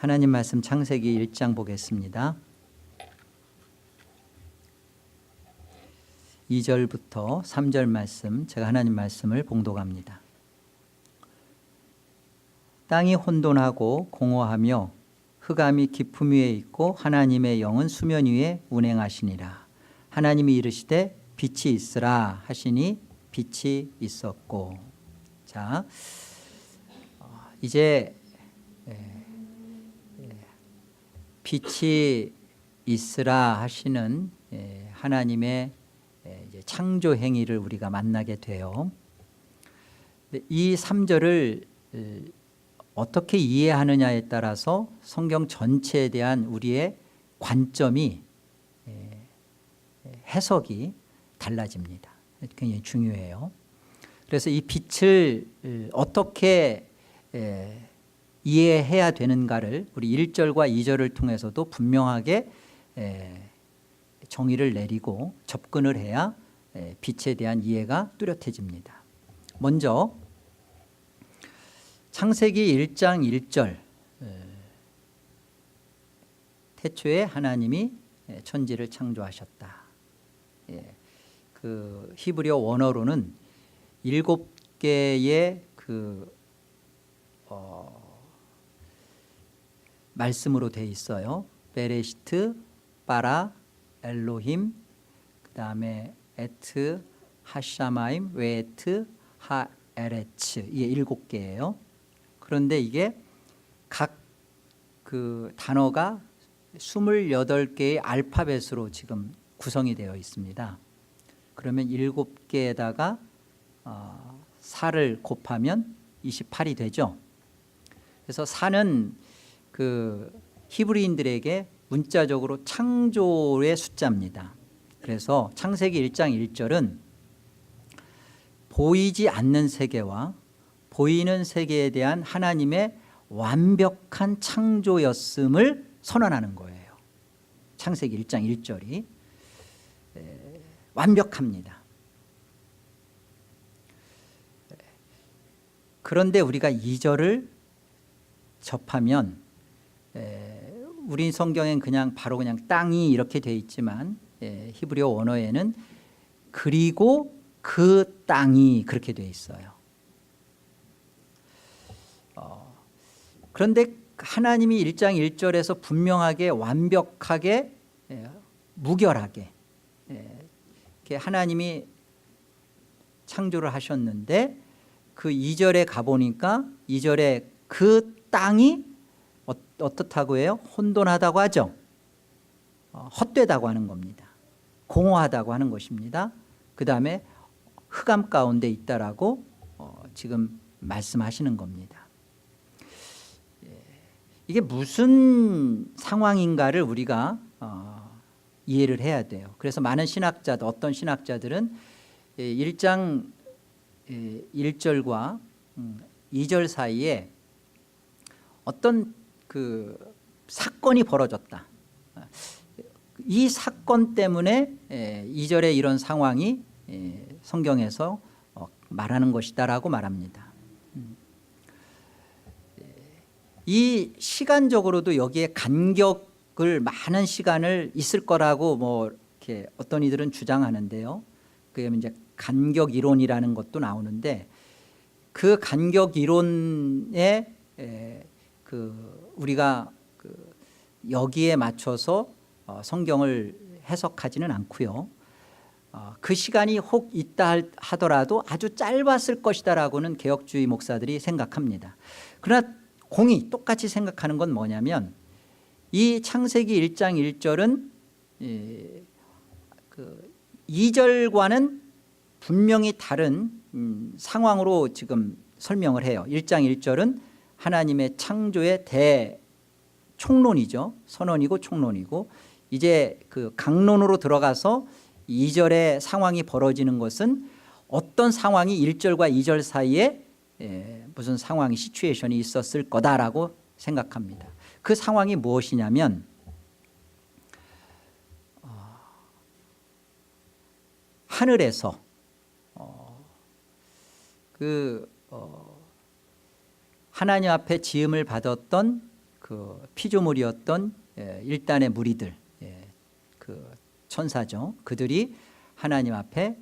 하나님 말씀 창세기 1장 보겠습니다. 2절부터 3절 말씀, 제가 하나님 말씀을 봉독합니다. 땅이 혼돈하고 공허하며 흑암이 깊음 위에 있고 하나님의 영은 수면 위에 운행하시니라. 하나님이 이르시되 빛이 있으라 하시니 빛이 있었고. 자, 이제 빛이 있으라 하시는 하나님의 창조 행위를 우리가 만나게 돼요. 이 3절을 어떻게 이해하느냐에 따라서 성경 전체에 대한 우리의 관점이 해석이 달라집니다. 굉장히 중요해요. 그래서 이 빛을 어떻게 이해해야 되는가를 우리 1절과 2절을 통해서도 분명하게 정의를 내리고 접근을 해야 빛에 대한 이해가 뚜렷해집니다. 먼저 창세기 1장 1절, 태초에 하나님이 천지를 창조하셨다. 그 히브리어 원어로는 7개의 말씀으로 되어 있어요. 베레시트, 바라, 엘로힘, 그 다음에 에트, 하샤마임, 웨트, 하에레츠, 이게 7개예요. 그런데 이게 각 그 단어가 28개의 알파벳으로 지금 구성이 되어 있습니다. 그러면 7개에다가 4를 곱하면 28이 되죠. 그래서 4는 그 히브리인들에게 문자적으로 창조의 숫자입니다. 그래서 창세기 1장 1절은 보이지 않는 세계와 보이는 세계에 대한 하나님의 완벽한 창조였음을 선언하는 거예요. 창세기 1장 1절이 완벽합니다. 그런데 우리가 2절을 접하면 우리 성경엔 그냥 바로 그냥 땅이 이렇게 되어 있지만 히브리어 원어에는 그리고 그 땅이 그렇게 되어 있어요. 그런데 하나님이 1장 1절에서 분명하게 완벽하게 무결하게 이렇게 하나님이 창조를 하셨는데 그 2절에 가보니까 2절에 그 땅이 어떻다고 해요? 혼돈하다고 하죠. 헛되다고 하는 겁니다. 공허하다고 하는 것입니다. 그 다음에 흑암 가운데 있다라고 지금 말씀하시는 겁니다. 이게 무슨 상황인가를 우리가 이해를 해야 돼요. 그래서 많은 신학자들, 어떤 신학자들은 1장 1절과 2절 사이에 어떤 그 사건이 벌어졌다. 이 사건 때문에 2절에 이런 상황이 성경에서 말하는 것이다라고 말합니다. 이 시간적으로도 여기에 간격을 많은 시간을 있을 거라고 뭐 이렇게 어떤 이들은 주장하는데요. 그게 이제 간격 이론이라는 것도 나오는데 그 간격 이론에 우리가 여기에 맞춰서 성경을 해석하지는 않고요. 그 시간이 혹 있다 하더라도 아주 짧았을 것이다라고는 개혁주의 목사들이 생각합니다. 그러나 공이 똑같이 생각하는 건 뭐냐면 이 창세기 1장 1절은 2절과는 분명히 다른 상황으로 지금 설명을 해요. 1장 1절은 하나님의 창조의 대총론이죠. 선언이고 총론이고 이제 그 강론으로 들어가서 2절의 상황이 벌어지는 것은 어떤 상황이 1절과 2절 사이에 무슨 상황이 시츄에이션이 있었을 거다라고 생각합니다. 그 상황이 무엇이냐면 하늘에서 하나님 앞에 지음을 받았던 그 그 피조물이었던 일단의 무리들, 그 천사죠. 그들이 하나님 앞에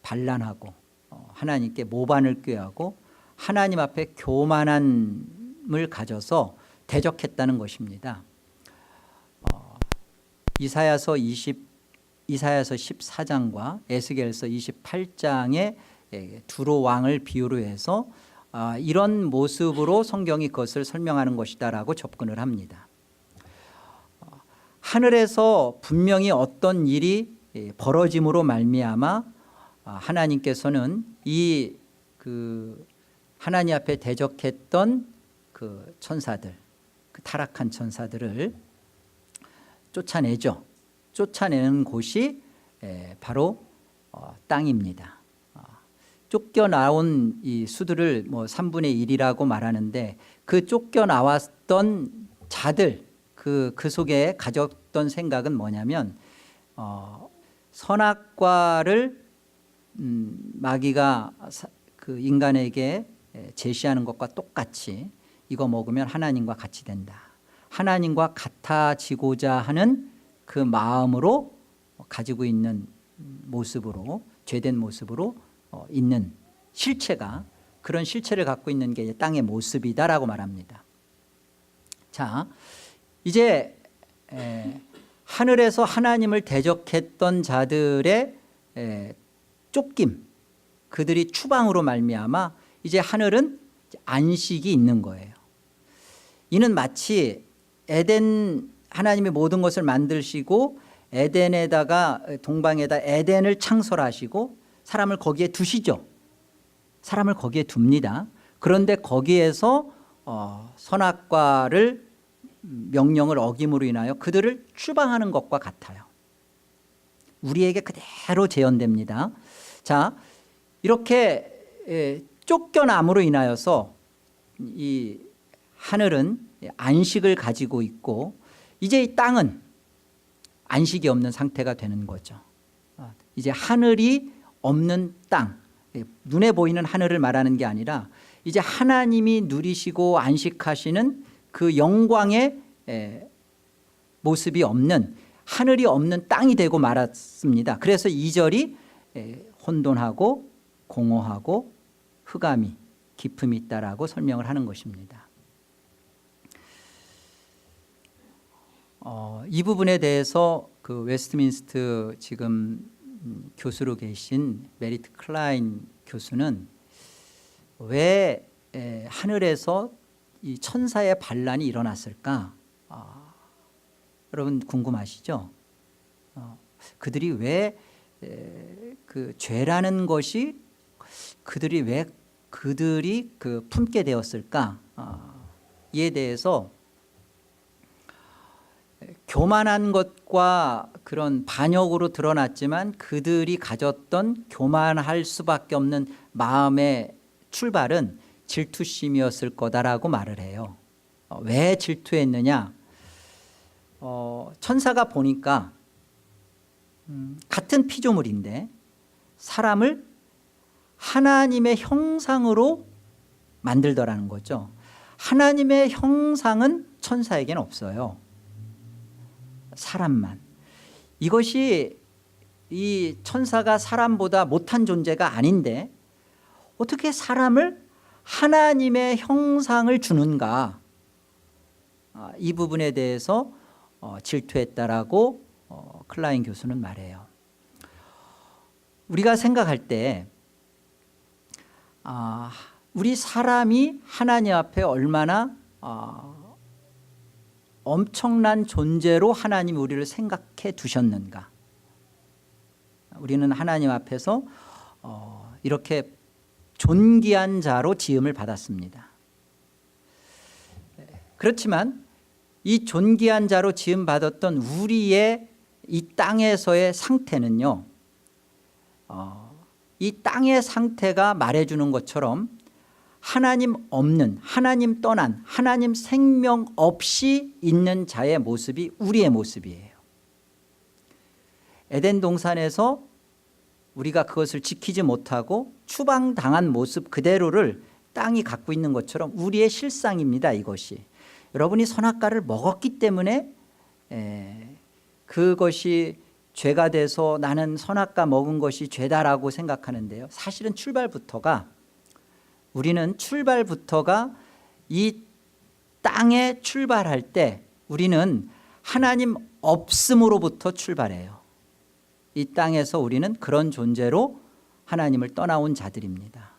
반란하고 하나님께 모반을 꾀하고 하나님 앞에 교만함을 가져서 대적했다는 것입니다. 이사야서 14장과 에스겔서 28장의 두로 왕을 비유로 해서 이런 모습으로 성경이 그것을 설명하는 것이다라고 접근을 합니다. 하늘에서 분명히 어떤 일이 벌어짐으로 말미암아 하나님께서는 그 하나님 앞에 대적했던 그 천사들, 그 타락한 천사들을 쫓아내죠. 쫓아내는 곳이 바로 땅입니다. 쫓겨나온 이 수들을 뭐 3분의 1이라고 말하는데 그 쫓겨나왔던 자들 그 속에 가졌던 생각은 뭐냐면 선악과를 마귀가 그 인간에게 제시하는 것과 똑같이 이거 먹으면 하나님과 같이 된다. 하나님과 같아지고자 하는 그 마음으로 가지고 있는 모습으로 죄된 모습으로 있는 실체가 그런 실체를 갖고 있는 게 땅의 모습이다라고 말합니다. 자, 이제 하늘에서 하나님을 대적했던 자들의 쫓김, 그들이 추방으로 말미암아 이제 하늘은 안식이 있는 거예요. 이는 마치 에덴 하나님이 모든 것을 만드시고 에덴에다가 동방에다 에덴을 창설하시고 사람을 거기에 두시죠. 사람을 거기에 둡니다. 그런데 거기에서 선악과를 명령을 어김으로 인하여 그들을 추방하는 것과 같아요. 우리에게 그대로 재현됩니다. 자, 이렇게 쫓겨남으로 인하여서 이 하늘은 안식을 가지고 있고 이제 이 땅은 안식이 없는 상태가 되는 거죠. 이제 하늘이 없는 땅, 눈에 보이는 하늘을 말하는 게 아니라 이제 하나님이 누리시고 안식하시는 그 영광의 모습이 없는 하늘이 없는 땅이 되고 말았습니다. 그래서 2절이 혼돈하고 공허하고 흑암이 깊음이 있다라고 설명을 하는 것입니다. 이 부분에 대해서 그 웨스트민스트 지금 교수로 계신 메리트 클라인 교수는 왜 하늘에서 이 천사의 반란이 일어났을까? 여러분 궁금하시죠? 그들이 왜 그 죄라는 것이 그들이 그 품게 되었을까? 이에 대해서 교만한 것과 그런 반역으로 드러났지만 그들이 가졌던 교만할 수밖에 없는 마음의 출발은 질투심이었을 거다라고 말을 해요. 왜 질투했느냐? 천사가 보니까 같은 피조물인데 사람을 하나님의 형상으로 만들더라는 거죠. 하나님의 형상은 천사에게는 없어요. 사람만. 이것이 이 천사가 사람보다 못한 존재가 아닌데 어떻게 사람을 하나님의 형상을 주는가? 이 부분에 대해서 질투했다라고 클라인 교수는 말해요. 우리가 생각할 때 우리 사람이 하나님 앞에 얼마나 엄청난 존재로 하나님이 우리를 생각해 두셨는가. 우리는 하나님 앞에서 이렇게 존귀한 자로 지음을 받았습니다. 그렇지만 이 존귀한 자로 지음 받았던 우리의 이 땅에서의 상태는요, 이 땅의 상태가 말해주는 것처럼 하나님 없는, 하나님 떠난, 하나님 생명 없이 있는 자의 모습이 우리의 모습이에요. 에덴 동산에서 우리가 그것을 지키지 못하고 추방당한 모습 그대로를 땅이 갖고 있는 것처럼 우리의 실상입니다. 이것이. 여러분이 선악과를 먹었기 때문에 그것이 죄가 돼서 나는 선악과 먹은 것이 죄다라고 생각하는데요, 사실은 우리는 출발부터가 이 땅에 출발할 때 우리는 하나님 없음으로부터 출발해요. 이 땅에서 우리는 그런 존재로 하나님을 떠나온 자들입니다.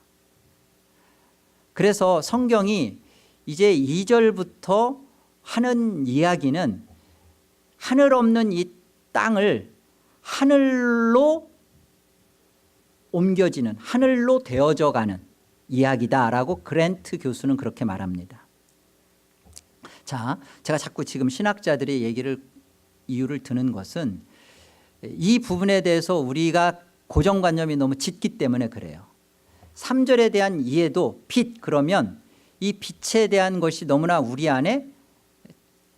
그래서 성경이 이제 2절부터 하는 이야기는 하늘 없는 이 땅을 하늘로 옮겨지는, 하늘로 되어져 가는 이야기다라고 그랜트 교수는 그렇게 말합니다. 자, 제가 자꾸 지금 신학자들의 이유를 드는 것은 이 부분에 대해서 우리가 고정관념이 너무 짙기 때문에 그래요. 3절에 대한 이해도 빛, 그러면 이 빛에 대한 것이 너무나 우리 안에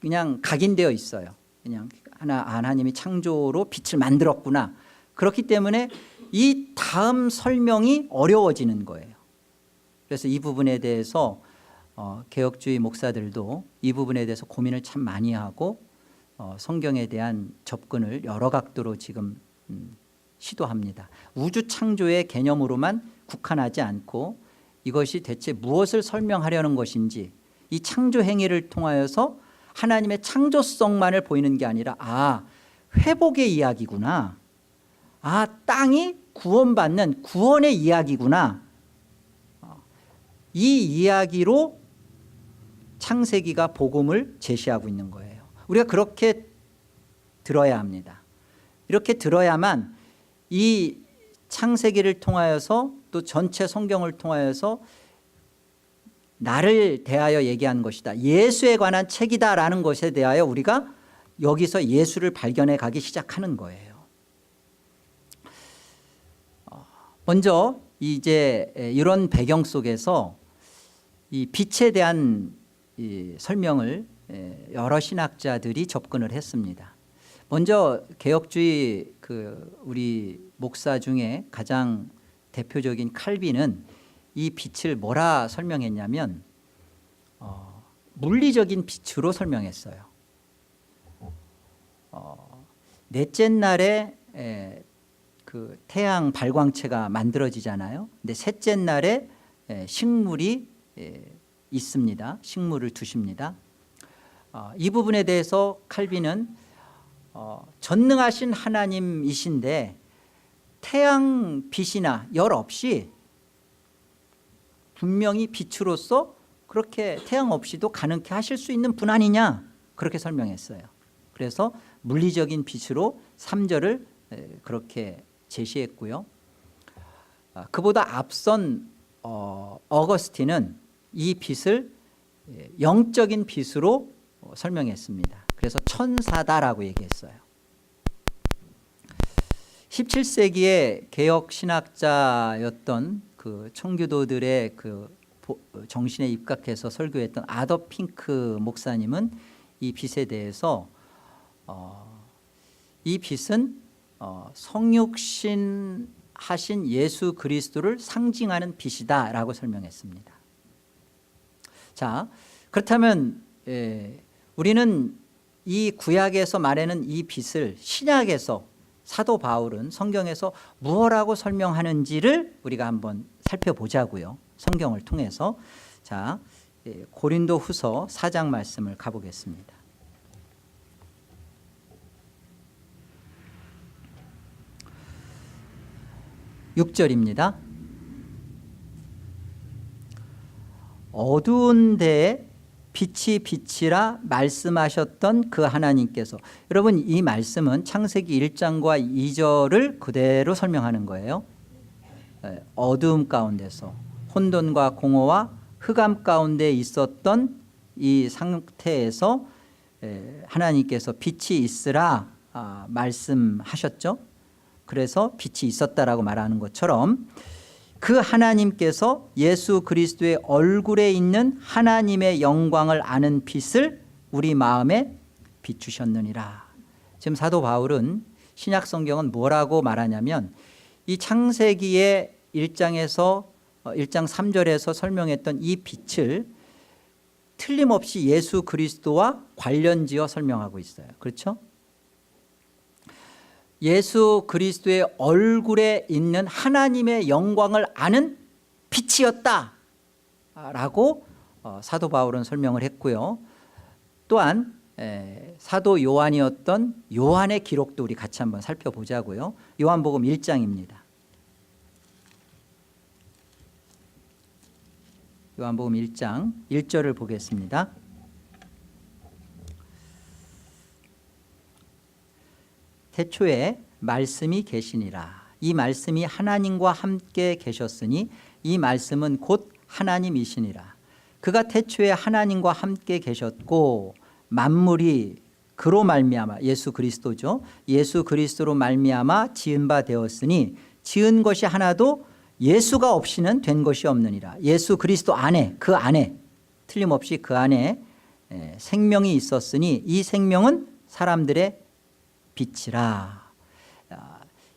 그냥 각인되어 있어요. 그냥 하나님이 창조로 빛을 만들었구나. 그렇기 때문에 이 다음 설명이 어려워지는 거예요. 그래서 이 부분에 대해서 개혁주의 목사들도 이 부분에 대해서 고민을 참 많이 하고 성경에 대한 접근을 여러 각도로 지금 시도합니다. 우주 창조의 개념으로만 국한하지 않고 이것이 대체 무엇을 설명하려는 것인지, 이 창조 행위를 통하여서 하나님의 창조성만을 보이는 게 아니라 회복의 이야기구나, 땅이 구원받는 구원의 이야기구나, 이 이야기로 창세기가 복음을 제시하고 있는 거예요. 우리가 그렇게 들어야 합니다. 이렇게 들어야만 이 창세기를 통하여서 또 전체 성경을 통하여서 나를 대하여 얘기한 것이다, 예수에 관한 책이다라는 것에 대하여 우리가 여기서 예수를 발견해 가기 시작하는 거예요. 먼저 이제 이런 배경 속에서 이 빛에 대한 이 설명을 여러 신학자들이 접근을 했습니다. 먼저 개혁주의 우리 목사 중에 가장 대표적인 칼빈은 이 빛을 뭐라 설명했냐면 물리적인 빛으로 설명했어요. 넷째 날에 그 태양 발광체가 만들어지잖아요. 근데 셋째 날에 식물이 있습니다. 식물을 두십니다. 이 부분에 대해서 칼빈은 전능하신 하나님이신데 태양 빛이나 열 없이 분명히 빛으로서 그렇게 태양 없이도 가능케 하실 수 있는 분 아니냐, 그렇게 설명했어요. 그래서 물리적인 빛으로 3절을 그렇게 제시했고요. 그보다 앞선 어거스틴은 이 빛을 영적인 빛으로 설명했습니다. 그래서 천사다라고 얘기했어요. 17세기의 개혁 신학자였던 그 청교도들의 그 정신에 입각해서 설교했던 아더 핑크 목사님은 이 빛에 대해서 이 빛은 성육신 하신 예수 그리스도를 상징하는 빛이다라고 설명했습니다. 자, 그렇다면 우리는 이 구약에서 말하는 이 빛을 신약에서 사도 바울은 성경에서 무엇이라고 설명하는지를 우리가 한번 살펴보자고요. 성경을 통해서. 자, 고린도 후서 4장 말씀을 가보겠습니다. (6절입니다) 어두운 데에 빛이 빛이라 말씀하셨던 그 하나님께서, 여러분 이 말씀은 창세기 1장과 2절을 그대로 설명하는 거예요. 어두움 가운데서 혼돈과 공허와 흑암 가운데 있었던 이 상태에서 하나님께서 빛이 있으라 말씀하셨죠. 그래서 빛이 있었다라고 말하는 것처럼 그 하나님께서 예수 그리스도의 얼굴에 있는 하나님의 영광을 아는 빛을 우리 마음에 비추셨느니라. 지금 사도 바울은 신약 성경은 뭐라고 말하냐면 이 창세기의 1장 3절에서 설명했던 이 빛을 틀림없이 예수 그리스도와 관련지어 설명하고 있어요. 그렇죠? 예수 그리스도의 얼굴에 있는 하나님의 영광을 아는 빛이었다 라고 사도 바울은 설명을 했고요. 또한 사도 요한이었던 요한의 기록도 우리 같이 한번 살펴보자고요. 요한복음 1장입니다. 요한복음 1장 1절을 보겠습니다. 태초에 말씀이 계시니라. 이 말씀이 하나님과 함께 계셨으니 이 말씀은 곧 하나님이시니라. 그가 태초에 하나님과 함께 계셨고 만물이 그로 말미암아, 예수 그리스도죠, 예수 그리스도로 말미암아 지은 바 되었으니 지은 것이 하나도 예수가 없이는 된 것이 없느니라. 예수 그리스도 안에, 그 안에, 틀림없이 그 안에 생명이 있었으니 이 생명은 사람들의 빛이라.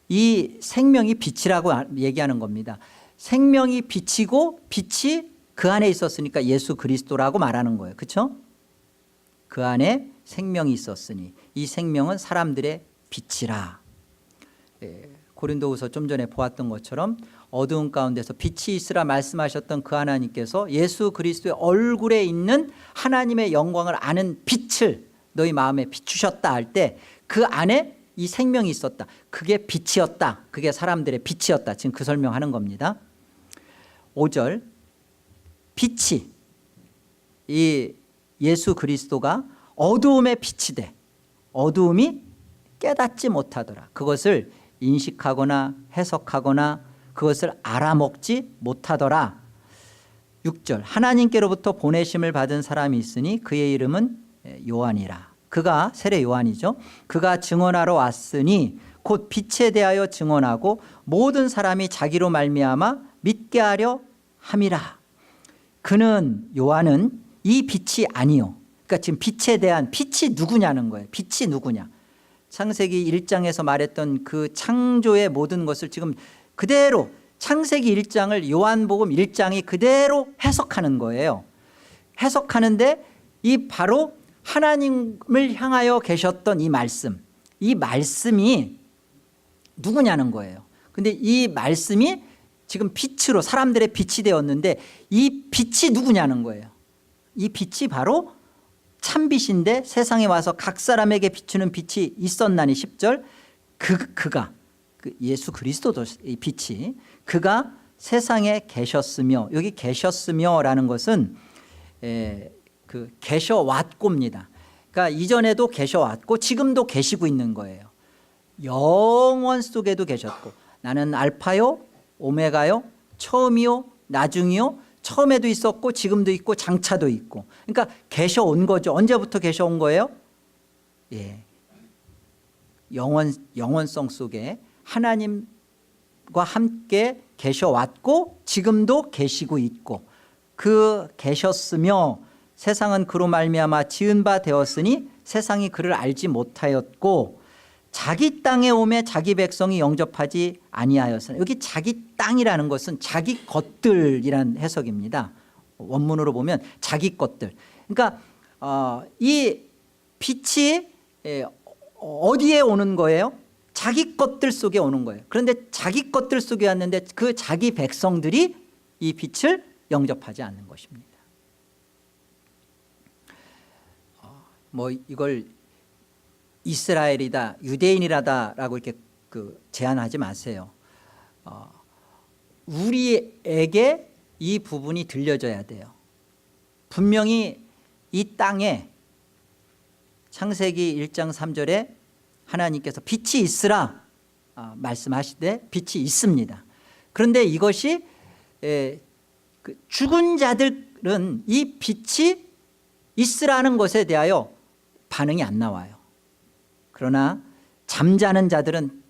이 생명이 빛이라고 얘기하는 겁니다. 생명이 빛이고 빛이 그 안에 있었으니까 예수 그리스도라고 말하는 거예요. 그렇죠? 그 안에 생명이 있었으니 이 생명은 사람들의 빛이라. 고린도후서 좀 전에 보았던 것처럼 어두운 가운데서 빛이 있으라 말씀하셨던 그 하나님께서 예수 그리스도의 얼굴에 있는 하나님의 영광을 아는 빛을 너희 마음에 비추셨다 할 때 그 안에 이 생명이 있었다. 그게 빛이었다. 그게 사람들의 빛이었다. 지금 그 설명하는 겁니다. 5절, 빛이, 이 예수 그리스도가 어두움의 빛이 돼 어두움이 깨닫지 못하더라. 그것을 인식하거나 해석하거나 그것을 알아먹지 못하더라. 6절, 하나님께로부터 보내심을 받은 사람이 있으니 그의 이름은 요한이라. 그가 세례 요한이죠. 그가 증언하러 왔으니 곧 빛에 대하여 증언하고 모든 사람이 자기로 말미암아 믿게 하려 함이라. 그는, 요한은 이 빛이 아니요. 그러니까 지금 빛에 대한, 빛이 누구냐는 거예요. 빛이 누구냐. 창세기 1장에서 말했던 그 창조의 모든 것을 지금 그대로 창세기 1장을 요한복음 1장이 그대로 해석하는 거예요. 해석하는데 이 바로 하나님을 향하여 계셨던 이 말씀이 누구냐는 거예요. 근데 이 말씀이 지금 빛으로 사람들의 빛이 되었는데 이 빛이 누구냐는 거예요. 이 빛이 바로 참빛인데 세상에 와서 각 사람에게 비추는 빛이 있었나니 10절, 그가 예수 그리스도도 이 빛이 그가 세상에 계셨으며, 여기 계셨으며라는 것은 그 계셔왔고입니다. 그러니까 이전에도 계셔왔고 지금도 계시고 있는 거예요. 영원 속에도 계셨고, 나는 알파요 오메가요 처음이요 나중이요, 처음에도 있었고 지금도 있고 장차도 있고. 그러니까 계셔온 거죠. 언제부터 계셔온 거예요? 영원성 속에 하나님과 함께 계셔왔고 지금도 계시고 있고, 그 계셨으며 세상은 그로 말미암아 지은 바 되었으니 세상이 그를 알지 못하였고 자기 땅에 오매 자기 백성이 영접하지 아니하였으나. 여기 자기 땅이라는 것은 자기 것들이란 해석입니다. 원문으로 보면 자기 것들. 그러니까 이 빛이 어디에 오는 거예요? 자기 것들 속에 오는 거예요. 그런데 자기 것들 속에 왔는데 그 자기 백성들이 이 빛을 영접하지 않는 것입니다. 뭐 이걸 이스라엘이다, 유대인이라다라고 이렇게 제한하지 마세요. 우리에게 이 부분이 들려져야 돼요. 분명히 이 땅에 창세기 1장 3절에 하나님께서 빛이 있으라 말씀하시되 빛이 있습니다. 그런데 이것이 죽은 자들은 이 빛이 있으라는 것에 대하여 반응이 안 나와요. 그러나 잠자는 자들은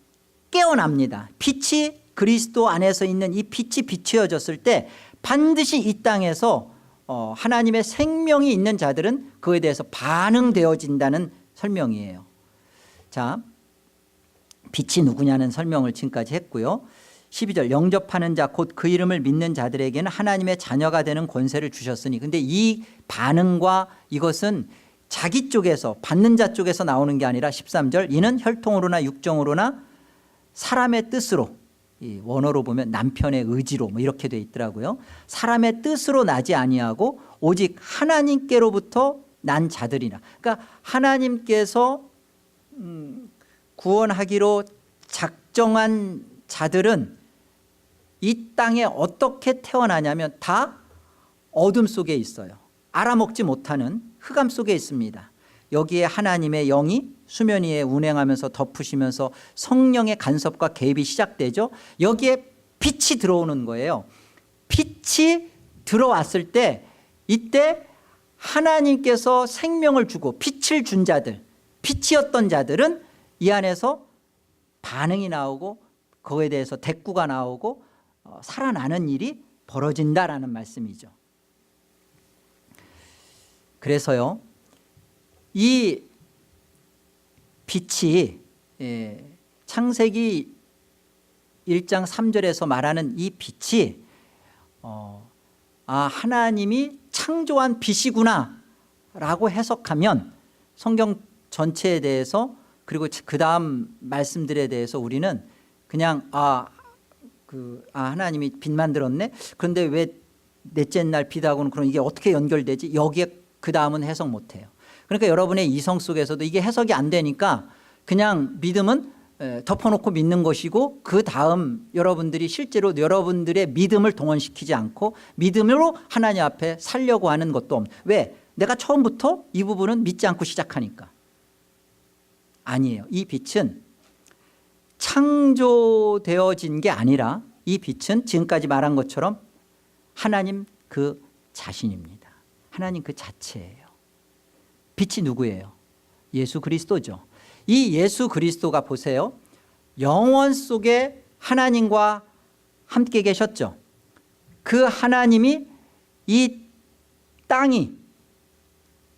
깨어납니다. 빛이 그리스도 안에서 있는 이 빛이 비추어졌을 때 반드시 이 땅에서 하나님의 생명이 있는 자들은 그에 대해서 반응되어진다는 설명이에요. 자, 빛이 누구냐는 설명을 지금까지 했고요. 12절 영접하는 자 곧 그 이름을 믿는 자들에게는 하나님의 자녀가 되는 권세를 주셨으니. 근데 이 반응과 이것은 자기 쪽에서 받는 자 쪽에서 나오는 게 아니라 13절 이는 혈통으로나 육정으로나 사람의 뜻으로, 이 원어로 보면 남편의 의지로 뭐 이렇게 돼 있더라고요. 사람의 뜻으로 나지 아니하고 오직 하나님께로부터 난 자들이라. 그러니까 하나님께서 구원하기로 작정한 자들은 이 땅에 어떻게 태어나냐면 다 어둠 속에 있어요. 알아먹지 못하는 흑암 속에 있습니다. 여기에 하나님의 영이 수면 위에 운행하면서 덮으시면서 성령의 간섭과 개입이 시작되죠. 여기에 빛이 들어오는 거예요. 빛이 들어왔을 때 이때 하나님께서 생명을 주고 빛을 준 자들, 빛이었던 자들은 이 안에서 반응이 나오고 그거에 대해서 대꾸가 나오고 살아나는 일이 벌어진다라는 말씀이죠. 그래서요, 이 빛이 창세기 1장 3절에서 말하는 이 빛이 하나님이 창조한 빛이구나 라고 해석하면 성경 전체에 대해서 그리고 그 다음 말씀들에 대해서 우리는 그냥 하나님이 빛 만들었네. 그런데 왜 넷째 날 빛하고는 그럼 이게 어떻게 연결되지? 여기에 그 다음은 해석 못해요. 그러니까 여러분의 이성 속에서도 이게 해석이 안 되니까 그냥 믿음은 덮어놓고 믿는 것이고 그 다음 여러분들이 실제로 여러분들의 믿음을 동원시키지 않고 믿음으로 하나님 앞에 살려고 하는 것도 없는. 왜? 내가 처음부터 이 부분은 믿지 않고 시작하니까. 아니에요. 이 빛은 창조되어진 게 아니라 이 빛은 지금까지 말한 것처럼 하나님 그 자신입니다. 하나님 그 자체예요. 빛이 누구예요? 예수 그리스도죠. 이 예수 그리스도가 보세요. 영원 속에 하나님과 함께 계셨죠. 그 하나님이 이 땅이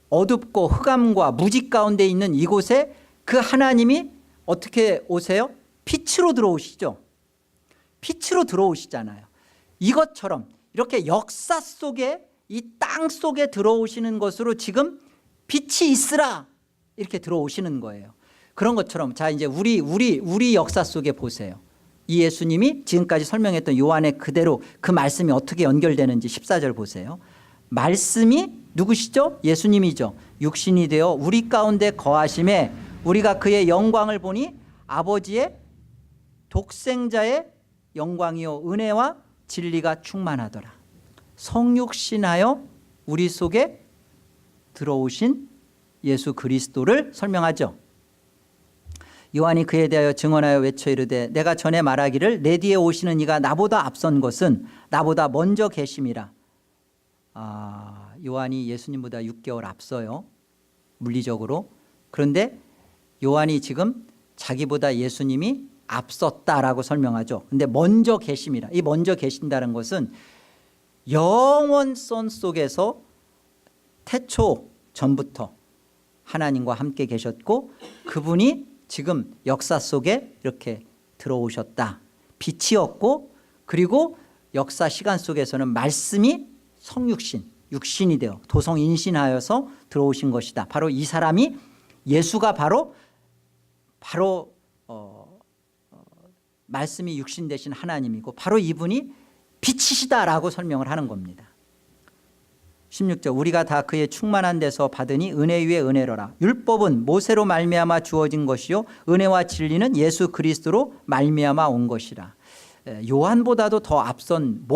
어둡고 흑암과 무지 가운데 있는 이곳에 그 하나님이 어떻게 오세요? 빛으로 들어오시죠. 빛으로 들어오시잖아요. 이것처럼 이렇게 역사 속에 이 땅 속에 들어오시는 것으로 지금 빛이 있으라 이렇게 들어오시는 거예요. 그런 것처럼 자 이제 우리 역사 속에 보세요. 이 예수님이 지금까지 설명했던 요한의 그대로 그 말씀이 어떻게 연결되는지 14절 보세요. 말씀이 누구시죠? 예수님이죠. 육신이 되어 우리 가운데 거하심에 우리가 그의 영광을 보니 아버지의 독생자의 영광이요 은혜와 진리가 충만하더라. 성육신하여 우리 속에 들어오신 예수 그리스도를 설명하죠. 요한이 그에 대하여 증언하여 외쳐 이르되 내가 전에 말하기를 내 뒤에 오시는 이가 나보다 앞선 것은 나보다 먼저 계심이라. 요한이 예수님보다 6개월 앞서요. 물리적으로. 그런데 요한이 지금 자기보다 예수님이 앞섰다라고 설명하죠. 근데 먼저 계심이라. 이 먼저 계신다는 것은 영원성 속에서 태초 전부터 하나님과 함께 계셨고 그분이 지금 역사 속에 이렇게 들어오셨다. 빛이었고 그리고 역사 시간 속에서는 말씀이 성육신, 육신이 되어 도성인신하여서 들어오신 것이다. 바로 이 사람이 예수가 바로 말씀이 육신 되신 하나님이고 바로 이분이 빛이시다라고 설명을 하는 겁니다. 16절 우리가 다 그의 충만한 데서 받으니 은혜 위에 은혜로라. 율법은 모세로 말미암아 주어진 것이요 은혜와 진리는 예수 그리스도로 말미암아 온 것이라. 요한보다도 더 앞선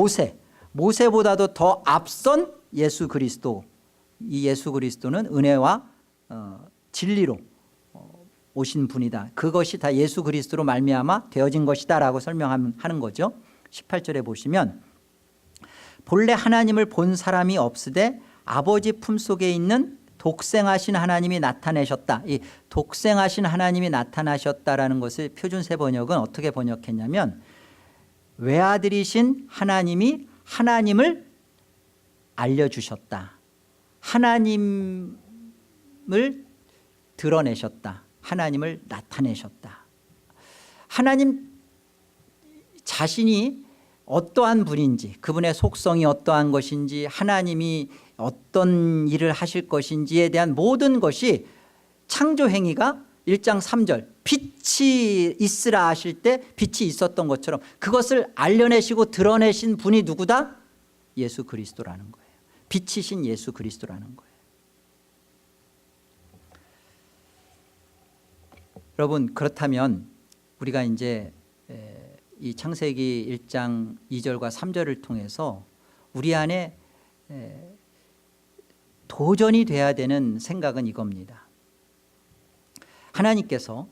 모세보다도 더 앞선 예수 그리스도. 이 예수 그리스도는 은혜와 진리로 오신 분이다. 그것이 다 예수 그리스도로 말미암아 되어진 것이다 라고 설명하는 거죠. 18절에 보시면 본래 하나님을 본 사람이 없으되 아버지 품속에 있는 독생하신 하나님이 나타내셨다. 이 독생하신 하나님이 나타나셨다라는 것을 표준세 번역은 어떻게 번역했냐면 외아들이신 하나님이 하나님을 알려주셨다. 하나님을 드러내셨다. 하나님을 나타내셨다. 하나님 자신이 어떠한 분인지, 그분의 속성이 어떠한 것인지, 하나님이 어떤 일을 하실 것인지에 대한 모든 것이 창조 행위가 1장 3절 빛이 있으라 하실 때 빛이 있었던 것처럼 그것을 알려내시고 드러내신 분이 누구다? 예수 그리스도라는 거예요. 빛이신 예수 그리스도라는 거예요. 여러분, 그렇다면 우리가 이제 이 창세기 1장 2절과 3절을 통해서 우리 안에 도전이 돼야 되는 생각은 이겁니다. 하나님께서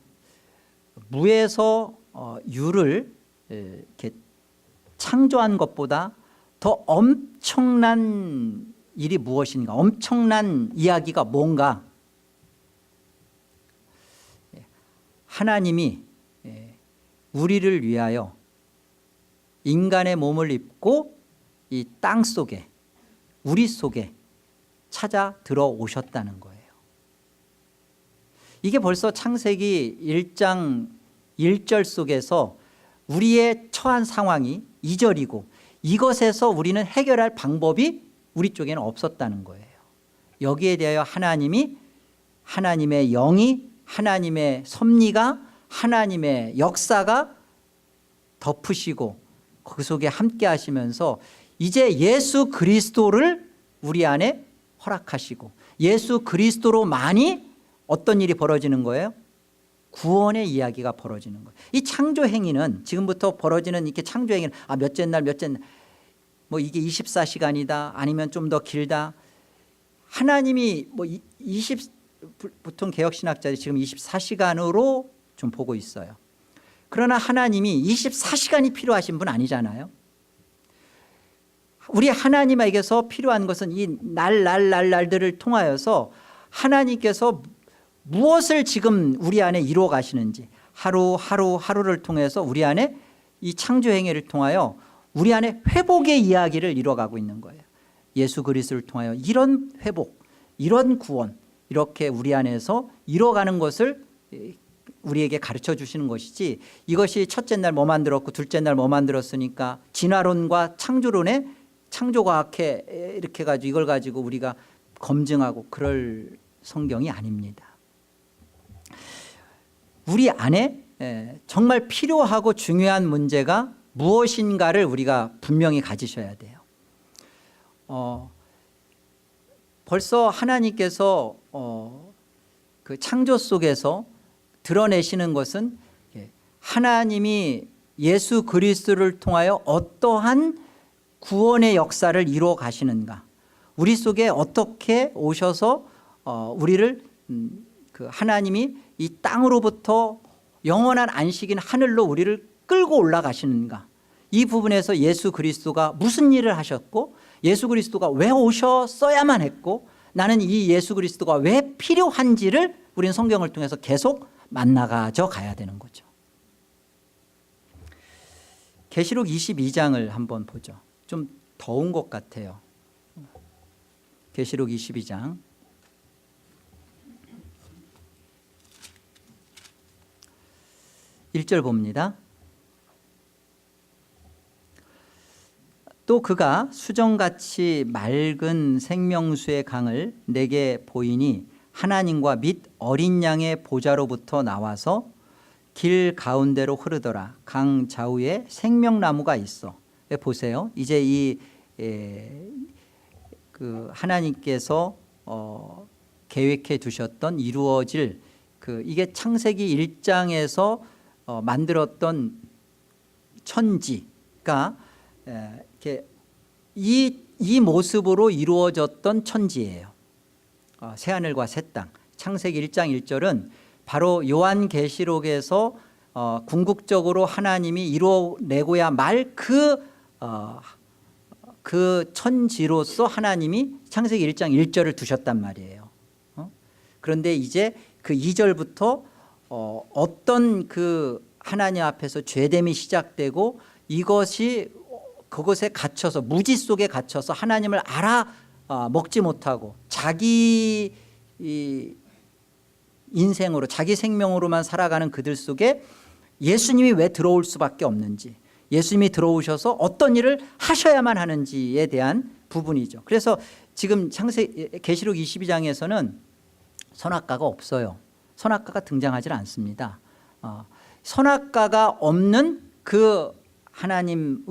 무에서 유를 이렇게 창조한 것보다 더 엄청난 일이 무엇인가, 엄청난 이야기가 뭔가. 하나님이 우리를 위하여 인간의 몸을 입고 이 땅 속에, 우리 속에 찾아 들어오셨다는 거예요. 이게 벌써 창세기 1장 1절 속에서 우리의 처한 상황이 2절이고 이것에서 우리는 해결할 방법이 우리 쪽에는 없었다는 거예요. 여기에 대하여 하나님이, 하나님의 영이, 하나님의 섭리가, 하나님의 역사가 덮으시고 그 속에 함께 하시면서 이제 예수 그리스도를 우리 안에 허락하시고 예수 그리스도로만이 어떤 일이 벌어지는 거예요? 구원의 이야기가 벌어지는 거예요. 이 창조 행위는, 지금부터 벌어지는 이렇게 창조 행위는 몇째 날 뭐 이게 24시간이다 아니면 좀 더 길다. 하나님이 보통 개혁신학자들이 지금 24시간으로 좀 보고 있어요. 그러나 하나님이 24시간이 필요하신 분 아니잖아요. 우리 하나님에게서 필요한 것은 이 날들을 통하여서 하나님께서 무엇을 지금 우리 안에 이루어 가시는지, 하루를 통해서 우리 안에 이 창조 행위를 통하여 우리 안에 회복의 이야기를 이루어가고 있는 거예요. 예수 그리스도를 통하여 이런 회복, 이런 구원, 이렇게 우리 안에서 이루어가는 것을 우리에게 가르쳐 주시는 것이지, 이것이 첫째 날 뭐 만들었고 둘째 날 뭐 만들었으니까 진화론과 창조론의 창조과학회 이렇게 가지고 이걸 가지고 우리가 검증하고 그럴 성경이 아닙니다. 우리 안에 정말 필요하고 중요한 문제가 무엇인가를 우리가 분명히 가지셔야 돼요. 벌써 하나님께서 그 창조 속에서 드러내시는 것은 하나님이 예수 그리스도를 통하여 어떠한 구원의 역사를 이루어 가시는가, 우리 속에 어떻게 오셔서 우리를 그 하나님이 이 땅으로부터 영원한 안식인 하늘로 우리를 끌고 올라가시는가, 이 부분에서 예수 그리스도가 무슨 일을 하셨고 예수 그리스도가 왜 오셨어야만 했고 나는 이 예수 그리스도가 왜 필요한지를 우리는 성경을 통해서 계속 만나가져 가야 되는 거죠. 계시록 22장을 한번 보죠. 좀 더운 것 같아요. 계시록 22장 (1절) 봅니다. 또 그가 수정같이 맑은 생명수의 강을 내게 보이니 하나님과 및 어린 양의 보좌로부터 나와서 길 가운데로 흐르더라. 강 좌우에 생명나무가 있어. 보세요. 이제 그 하나님께서 계획해 두셨던 이루어질 이게 창세기 1장에서 만들었던 천지가 이렇게 이 모습으로 이루어졌던 천지예요. 새하늘과 새 땅. 창세기 1장 1절은 바로 요한계시록에서 궁극적으로 하나님이 이루어내고야 말 그 천지로서 하나님이 창세기 1장 1절을 두셨단 말이에요. 그런데 이제 그 2절부터 어떤 그 하나님 앞에서 죄됨이 시작되고 이것이 그것에 갇혀서 무지 속에 갇혀서 하나님을 먹지 못하고 자기 인생으로 자기 생명으로만 살아가는 그들 속에 예수님이 왜 들어올 수밖에 없는지, 예수님이 들어오셔서 어떤 일을 하셔야만 하는지에 대한 부분이죠. 그래서 지금 계시록 22장에서는 선악과가 없어요. 선악과가 등장하지 않습니다. 선악과가 없는 그 하나님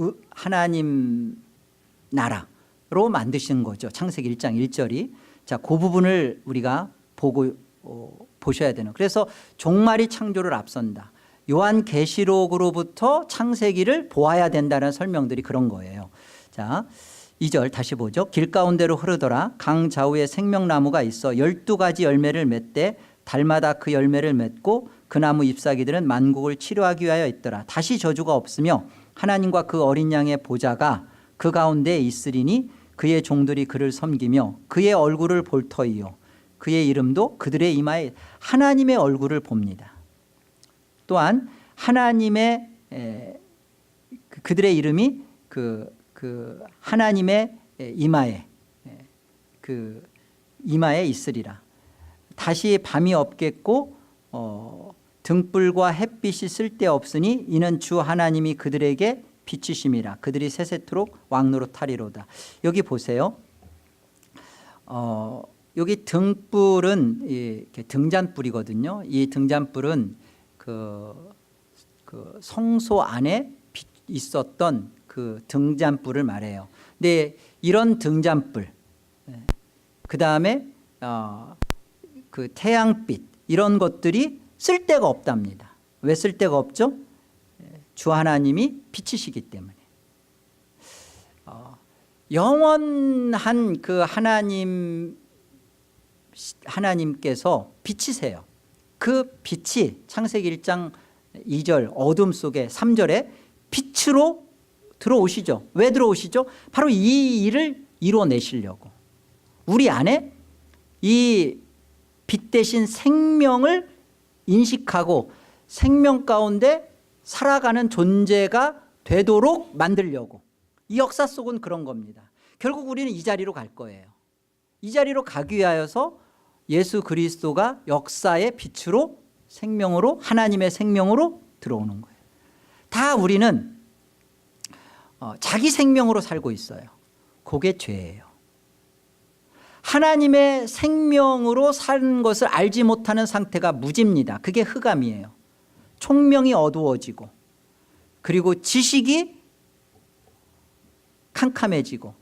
나라로 만드신 거죠. 창세기 1장 1절이. 자, 그 부분을 우리가 보셔야 되는. 그래서 종말이 창조를 앞선다. 요한계시록으로부터 창세기를 보아야 된다는 설명들이 그런 거예요. 자, 2절 다시 보죠. 길 가운데로 흐르더라. 강 좌우에 생명나무가 있어 12가지 열매를 맺되 달마다 그 열매를 맺고 그 나무 잎사귀들은 만국을 치료하기 위하여 있더라. 다시 저주가 없으며 하나님과 그 어린 양의 보좌가 그 가운데에 있으리니 그의 종들이 그를 섬기며 그의 얼굴을 볼 터이요 그의 이름도 그들의 이마에 하나님의 얼굴을 봅니다. 또한 하나님의 그들의 이름이 그 하나님의 이마에 이마에 있으리라. 다시 밤이 없겠고 등불과 햇빛이 쓸데없으니 이는 주 하나님이 그들에게 빛이심이라. 그들이 세세토록 왕노로 타리로다. 여기 보세요. 여기 등불은 이렇게 등잔불이거든요. 이 등잔불은 그 성소 안에 있었던 그 등잔불을 말해요. 근데 이런 등잔불, 그 다음에 그 태양빛 이런 것들이 쓸데가 없답니다. 왜 쓸데가 없죠? 주 하나님이 빛이시기 때문에. 영원한 그 하나님께서 빛이세요. 그 빛이 창세기 1장 2절 어둠 속에 3절에 빛으로 들어오시죠. 왜 들어오시죠? 바로 이 일을 이뤄내시려고. 우리 안에 이 빛 대신 생명을 인식하고 생명 가운데 살아가는 존재가 되도록 만들려고. 이 역사 속은 그런 겁니다. 결국 우리는 이 자리로 갈 거예요. 이 자리로 가기 위하여서 예수 그리스도가 역사의 빛으로 생명으로 하나님의 생명으로 들어오는 거예요. 다 우리는 자기 생명으로 살고 있어요. 그게 죄예요. 하나님의 생명으로 사는 것을 알지 못하는 상태가 무지입니다. 그게 흑암이에요. 총명이 어두워지고 그리고 지식이 캄캄해지고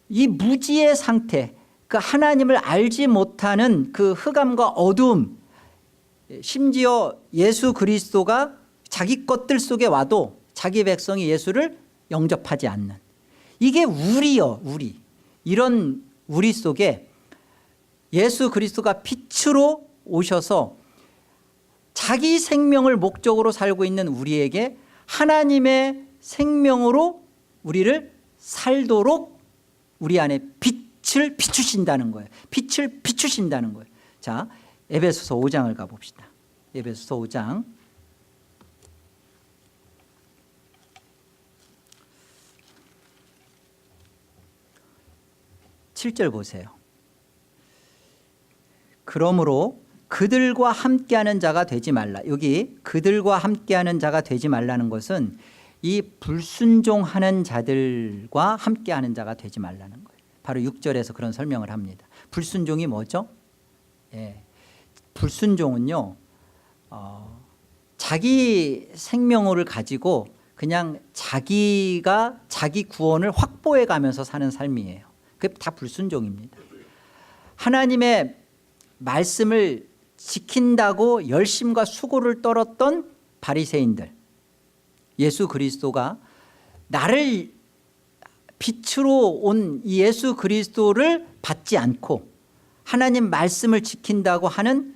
이 무지의 상태, 그 하나님을 알지 못하는 그 흑암과 어두움, 심지어 예수 그리스도가 자기 것들 속에 와도 자기 백성이 예수를 영접하지 않는, 이게 우리 이런 우리 속에 예수 그리스도가 빛으로 오셔서 자기 생명을 목적으로 살고 있는 우리에게 하나님의 생명으로 우리를 살도록 우리 안에 빛을 비추신다는 거예요. 빛을 비추신다는 거예요. 자, 에베소서 5장을 가봅시다. 에베소서 5장 7절 보세요. 그러므로 그들과 함께하는 자가 되지 말라. 여기 그들과 함께하는 자가 되지 말라는 것은 이 불순종하는 자들과 함께하는 자가 되지 말라는 거예요. 바로 6절에서 그런 설명을 합니다. 불순종이 뭐죠? 불순종은요, 자기 생명을 가지고 그냥 자기가 자기 구원을 확보해 가면서 사는 삶이에요. 그게 다 불순종입니다. 하나님의 말씀을 지킨다고 열심과 수고를 떨었던 바리새인들, 예수 그리스도가 나를 빛으로 온 이 예수 그리스도를 받지 않고 하나님 말씀을 지킨다고 하는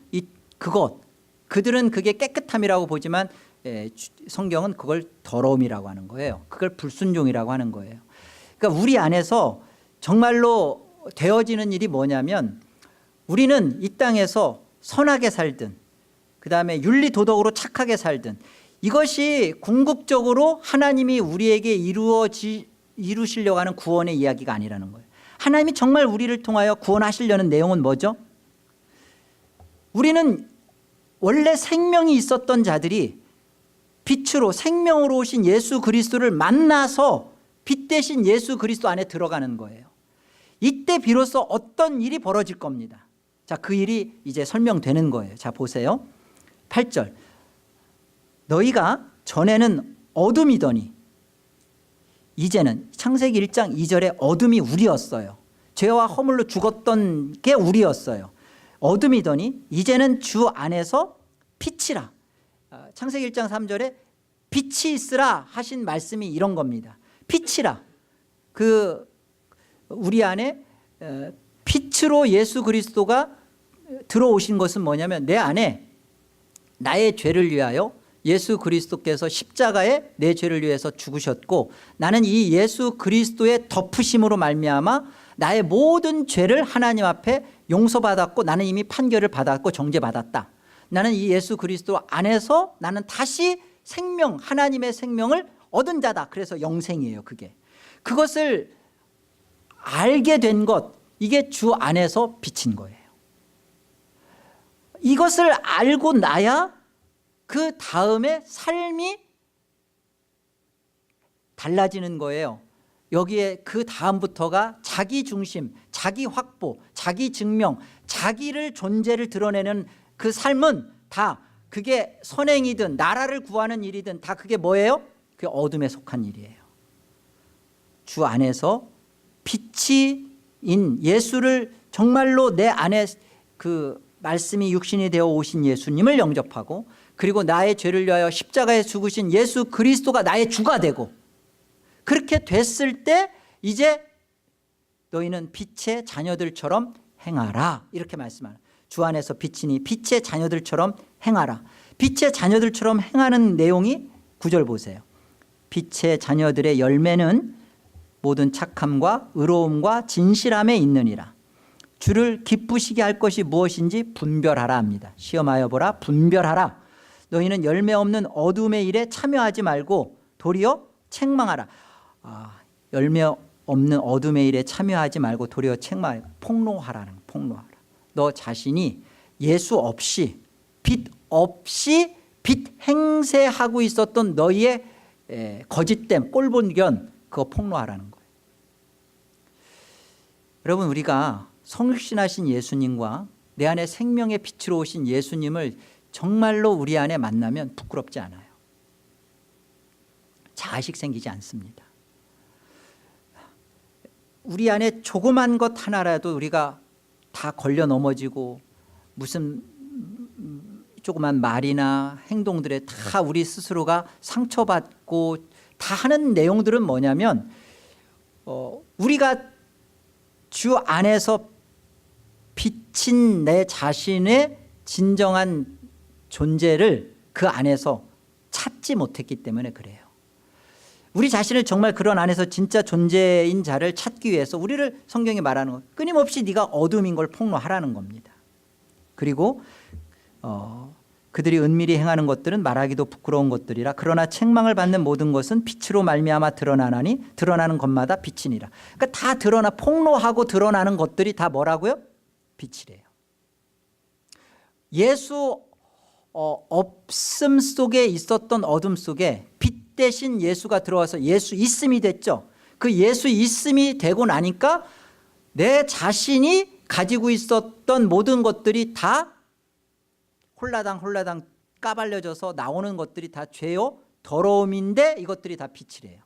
그들은 그게 깨끗함이라고 보지만 성경은 그걸 더러움이라고 하는 거예요. 그걸 불순종이라고 하는 거예요. 그러니까 우리 안에서 정말로 되어지는 일이 뭐냐면, 우리는 이 땅에서 선하게 살든 그 다음에 윤리도덕으로 착하게 살든 이것이 궁극적으로 하나님이 우리에게 이루시려고 하는 구원의 이야기가 아니라는 거예요. 하나님이 정말 우리를 통하여 구원하시려는 내용은 뭐죠? 우리는 원래 생명이 있었던 자들이 빛으로 생명으로 오신 예수 그리스도를 만나서 빛 대신 예수 그리스도 안에 들어가는 거예요. 이때 비로소 어떤 일이 벌어질 겁니다. 자, 그 일이 이제 설명되는 거예요. 자, 보세요. 8절. 너희가 전에는 어둠이더니 이제는 창세기 1장 2절에 어둠이 우리였어요. 죄와 허물로 죽었던 게 우리였어요. 어둠이더니 이제는 주 안에서 빛이라. 창세기 1장 3절에 빛이 있으라 하신 말씀이 이런 겁니다. 빛이라. 우리 안에 빛으로 예수 그리스도가 들어오신 것은 뭐냐면 내 안에 나의 죄를 위하여 예수 그리스도께서 십자가에 내 죄를 위해서 죽으셨고 나는 이 예수 그리스도의 덮으심으로 말미암아 나의 모든 죄를 하나님 앞에 용서받았고 나는 이미 판결을 받았고 정죄받았다. 나는 이 예수 그리스도 안에서 나는 다시 생명, 하나님의 생명을 얻은 자다. 그래서 영생이에요. 그것을 알게 된 것, 이게 주 안에서 비친 거예요. 이것을 알고 나야 그 다음에 삶이 달라지는 거예요. 여기에 그 다음부터가 자기 중심, 자기 확보, 자기 증명, 자기를 존재를 드러내는 그 삶은 다 그게 선행이든 나라를 구하는 일이든 다 그게 뭐예요? 그게 어둠에 속한 일이에요. 주 안에서 빛인 예수를 정말로 내 안에 그 말씀이 육신이 되어 오신 예수님을 영접하고 그리고 나의 죄를 위하여 십자가에 죽으신 예수 그리스도가 나의 주가 되고 그렇게 됐을 때 이제 너희는 빛의 자녀들처럼 행하라 이렇게 말씀하는 주 안에서 빛이니 빛의 자녀들처럼 행하라. 빛의 자녀들처럼 행하는 내용이 9절 보세요. 빛의 자녀들의 열매는 모든 착함과 의로움과 진실함에 있느니라. 주를 기쁘시게 할 것이 무엇인지 분별하라 합니다. 시험하여 보라 분별하라. 너희는 열매 없는 어둠의 일에 참여하지 말고 도리어 책망하라. 열매 없는 어둠의 일에 참여하지 말고 도리어 책망하라. 폭로하라는 폭로하라. 너 자신이 예수 없이 빛 없이 빛 행세하고 있었던 너희의 거짓됨 꼴본견 그거 폭로하라는 거예요. 여러분 우리가 성육신하신 예수님과 내 안에 생명의 빛으로 오신 예수님을 정말로 우리 안에 만나면 부끄럽지 않아요. 자식 생기지 않습니다. 우리 안에 조그만 것 하나라도 우리가 다 걸려 넘어지고 무슨 조그만 말이나 행동들에 다 우리 스스로가 상처받고 다 하는 내용들은 뭐냐면 우리가 주 안에서 비친 내 자신의 진정한 존재를 그 안에서 찾지 못했기 때문에 그래요. 우리 자신을 정말 그런 안에서 진짜 존재인 자를 찾기 위해서 우리를 성경이 말하는 것 끊임없이 네가 어둠인 걸 폭로하라는 겁니다. 그리고 그들이 은밀히 행하는 것들은 말하기도 부끄러운 것들이라 그러나 책망을 받는 모든 것은 빛으로 말미암아 드러나나니 드러나는 것마다 빛이니라. 그러니까 다 드러나 폭로하고 드러나는 것들이 다 뭐라고요? 빛이래요. 예수 없음 속에 있었던 어둠 속에 빛 대신 예수가 들어와서 예수 있음이 됐죠. 그 예수 있음이 되고 나니까 내 자신이 가지고 있었던 모든 것들이 다 홀라당 까발려져서 나오는 것들이 다 죄요 더러움인데 이것들이 다 빛이래요.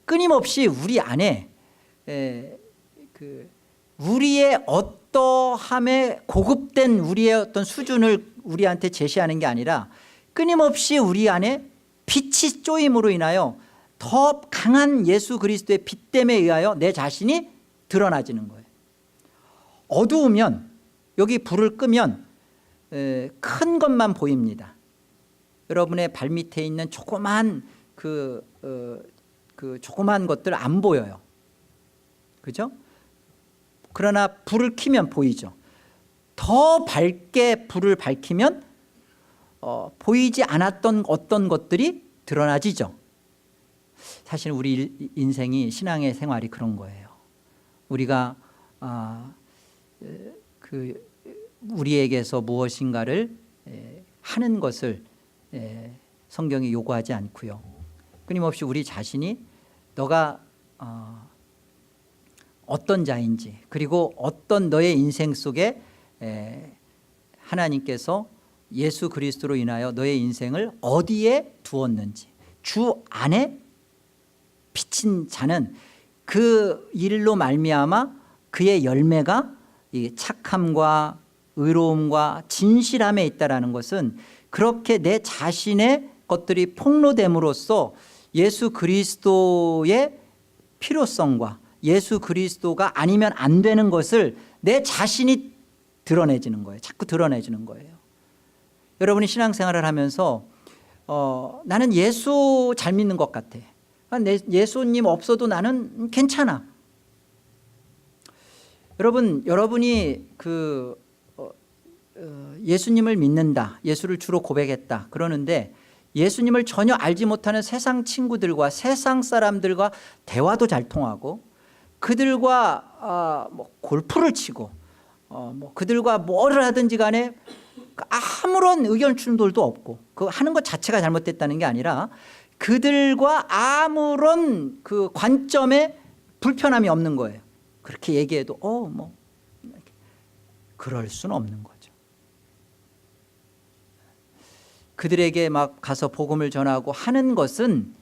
끊임없이 우리 안에 우리의 어떠함에 고급된 우리의 어떤 수준을 우리한테 제시하는 게 아니라 끊임없이 우리 안에 빛이 쪼임으로 인하여 더 강한 예수 그리스도의 빛됨에 의하여 내 자신이 드러나지는 거예요. 어두우면 여기 불을 끄면 큰 것만 보입니다. 여러분의 발밑에 있는 조그만 조그만 것들 안 보여요. 그죠? 그러나 불을 켜면 보이죠. 더 밝게 불을 밝히면 보이지 않았던 어떤 것들이 드러나지죠. 사실 우리 인생이 신앙의 생활이 그런 거예요. 우리가 우리에게서 무엇인가를 하는 것을 성경이 요구하지 않고요. 끊임없이 우리 자신이 너가 어떤 자인지, 그리고 어떤 너의 인생 속에 하나님께서 예수 그리스도로 인하여 너의 인생을 어디에 두었는지, 주 안에 비친 자는 그 일로 말미암아 그의 열매가 이 착함과 의로움과 진실함에 있다라는 것은, 그렇게 내 자신의 것들이 폭로됨으로써 예수 그리스도의 필요성과 예수 그리스도가 아니면 안 되는 것을 내 자신이 드러내지는 거예요. 자꾸 드러내지는 거예요. 여러분이 신앙생활을 하면서 나는 예수 잘 믿는 것 같아. 예수님 없어도 나는 괜찮아. 여러분이 예수님을 믿는다, 예수를 주로 고백했다 그러는데, 예수님을 전혀 알지 못하는 세상 친구들과 세상 사람들과 대화도 잘 통하고, 그들과 골프를 치고 그들과 뭐를 하든지 간에 아무런 의견 충돌도 없고, 그 하는 것 자체가 잘못됐다는 게 아니라 그들과 아무런 그 관점에 불편함이 없는 거예요. 그렇게 얘기해도 그럴 수는 없는 거죠. 그들에게 막 가서 복음을 전하고 하는 것은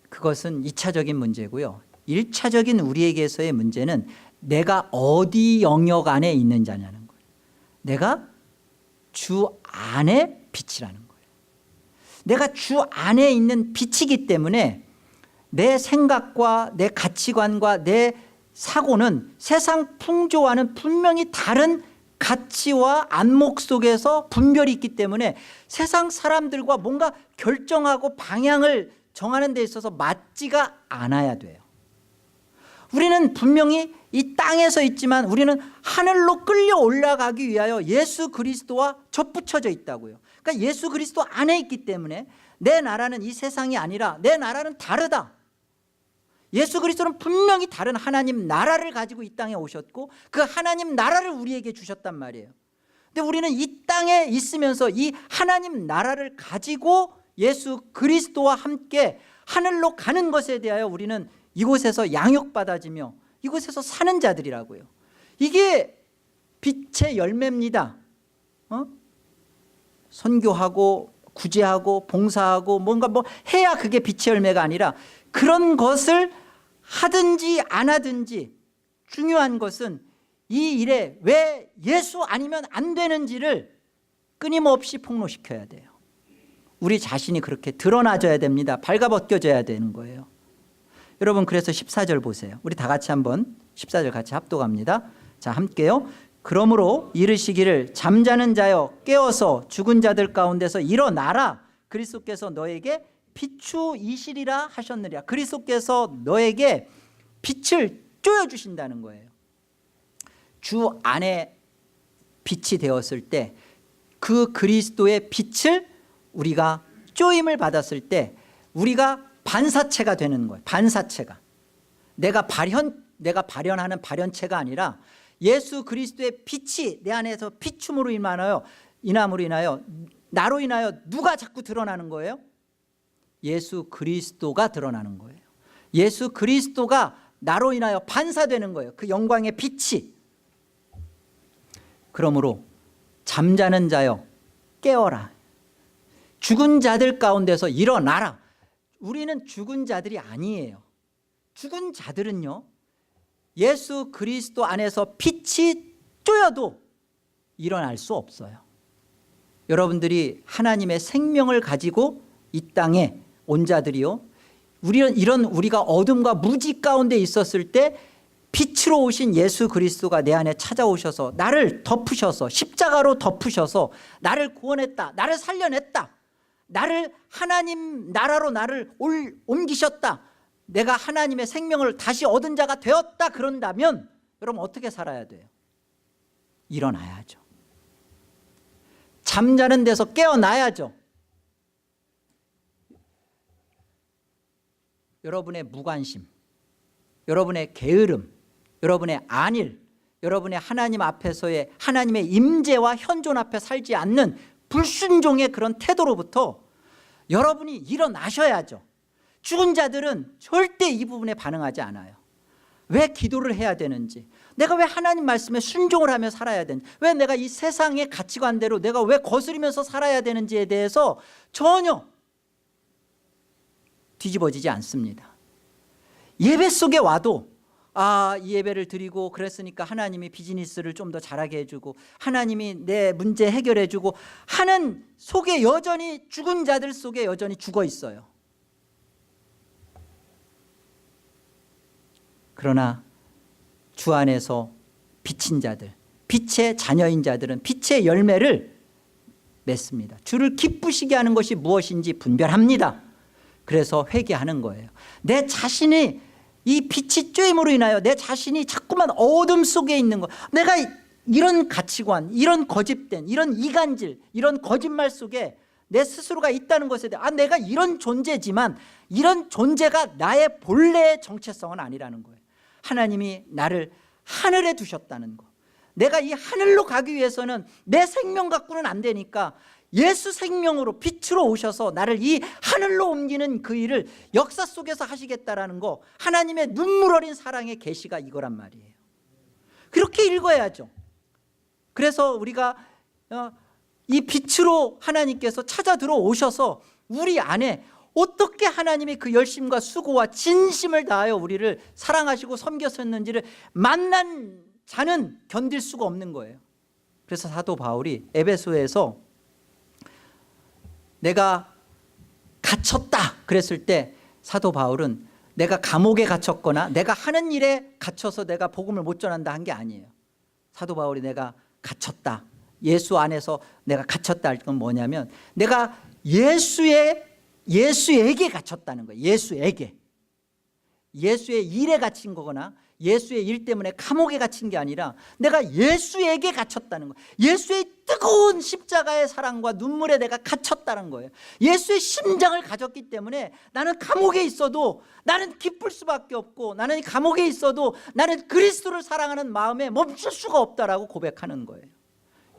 그것은 2차적인 문제고요. 1차적인 우리에게서의 문제는 내가 어디 영역 안에 있는 자냐는 거예요. 내가 주 안에 빛이라는 거예요. 내가 주 안에 있는 빛이기 때문에 내 생각과 내 가치관과 내 사고는 세상 풍조와는 분명히 다른 가치와 안목 속에서 분별이 있기 때문에 세상 사람들과 뭔가 결정하고 방향을 정하는 데 있어서 맞지가 않아야 돼요. 우리는 분명히 이 땅에서 있지만 우리는 하늘로 끌려 올라가기 위하여 예수 그리스도와 접붙여져 있다고요. 그러니까 예수 그리스도 안에 있기 때문에 내 나라는 이 세상이 아니라 내 나라는 다르다. 예수 그리스도는 분명히 다른 하나님 나라를 가지고 이 땅에 오셨고 그 하나님 나라를 우리에게 주셨단 말이에요. 근데 우리는 이 땅에 있으면서 이 하나님 나라를 가지고 예수 그리스도와 함께 하늘로 가는 것에 대하여 우리는 이곳에서 양육받아지며 이곳에서 사는 자들이라고요. 이게 빛의 열매입니다. 선교하고 구제하고 봉사하고 뭔가 해야 그게 빛의 열매가 아니라, 그런 것을 하든지 안 하든지 중요한 것은 이 일에 왜 예수 아니면 안 되는지를 끊임없이 폭로시켜야 돼요. 우리 자신이 그렇게 드러나져야 됩니다. 발가벗겨져야 되는 거예요. 여러분, 그래서 14절 보세요. 우리 다 같이 한번 14절 같이 합독합니다. 자, 함께요. 그러므로 이르시기를 잠자는 자여 깨어서 죽은 자들 가운데서 일어나라. 그리스도께서 너에게 비추이시리라 하셨느니라. 그리스도께서 너에게 빛을 쪼여주신다는 거예요. 주 안에 빛이 되었을 때 그 그리스도의 빛을 우리가 쪼임을 받았을 때 우리가 반사체가 되는 거예요. 반사체가. 내가 발현하는 발현체가 아니라 예수 그리스도의 빛이 내 안에서 비춤으로 인함으로 인하여 나로 인하여 누가 자꾸 드러나는 거예요? 예수 그리스도가 드러나는 거예요. 예수 그리스도가 나로 인하여 반사되는 거예요. 그 영광의 빛이. 그러므로 잠자는 자여 깨어라. 죽은 자들 가운데서 일어나라. 우리는 죽은 자들이 아니에요. 죽은 자들은요, 예수 그리스도 안에서 빛이 쪼여도 일어날 수 없어요. 여러분들이 하나님의 생명을 가지고 이 땅에 온 자들이요, 우리가 어둠과 무지 가운데 있었을 때 빛으로 오신 예수 그리스도가 내 안에 찾아오셔서 나를 덮으셔서 십자가로 덮으셔서 나를 구원했다, 나를 살려냈다, 나를 하나님 나라로 나를 옮기셨다, 내가 하나님의 생명을 다시 얻은 자가 되었다. 그런다면 여러분 어떻게 살아야 돼요? 일어나야죠. 잠자는 데서 깨어나야죠. 여러분의 무관심, 여러분의 게으름, 여러분의 안일, 여러분의 하나님 앞에서의 하나님의 임재와 현존 앞에 살지 않는 불순종의 그런 태도로부터 여러분이 일어나셔야죠. 죽은 자들은 절대 이 부분에 반응하지 않아요. 왜 기도를 해야 되는지, 내가 왜 하나님 말씀에 순종을 하며 살아야 되는지, 왜 내가 이 세상의 가치관대로 내가 왜 거스리면서 살아야 되는지에 대해서 전혀 뒤집어지지 않습니다. 예배 속에 와도 이 예배를 드리고 그랬으니까 하나님이 비즈니스를 좀 더 잘하게 해주고 하나님이 내 문제 해결해 주고 하는 속에 여전히 죽은 자들 속에 여전히 죽어 있어요. 그러나 주 안에서 비친 자들, 빛의 자녀인 자들은 빛의 열매를 맺습니다. 주를 기쁘시게 하는 것이 무엇인지 분별합니다. 그래서 회개하는 거예요. 내 자신이 이 빛이 쬐임으로 인하여 내 자신이 자꾸만 어둠 속에 있는 거, 내가 이런 가치관, 이런 거짓된, 이런 이간질, 이런 거짓말 속에 내 스스로가 있다는 것에 대해 내가 이런 존재지만 이런 존재가 나의 본래의 정체성은 아니라는 거예요. 하나님이 나를 하늘에 두셨다는 거, 내가 이 하늘로 가기 위해서는 내 생명 갖고는 안 되니까 예수 생명으로 빛으로 오셔서 나를 이 하늘로 옮기는 그 일을 역사 속에서 하시겠다라는 거, 하나님의 눈물 어린 사랑의 계시가 이거란 말이에요. 그렇게 읽어야죠. 그래서 우리가 이 빛으로 하나님께서 찾아 들어오셔서 우리 안에 어떻게 하나님의 그 열심과 수고와 진심을 다하여 우리를 사랑하시고 섬겼었는지를 만난 자는 견딜 수가 없는 거예요. 그래서 사도 바울이 에베소에서 내가 갇혔다 그랬을 때 사도 바울은 내가 감옥에 갇혔거나 내가 하는 일에 갇혀서 내가 복음을 못 전한다 한 게 아니에요. 사도 바울이 내가 갇혔다, 예수 안에서 내가 갇혔다 할 건 뭐냐면 내가 예수에게 갇혔다는 거예요. 예수의 일에 갇힌 거거나 예수의 일 때문에 감옥에 갇힌 게 아니라 내가 예수에게 갇혔다는 거예요. 예수의 뜨거운 십자가의 사랑과 눈물에 내가 갇혔다는 거예요. 예수의 심장을 가졌기 때문에 나는 감옥에 있어도 나는 기쁠 수밖에 없고, 나는 감옥에 있어도 나는 그리스도를 사랑하는 마음에 멈출 수가 없다라고 고백하는 거예요.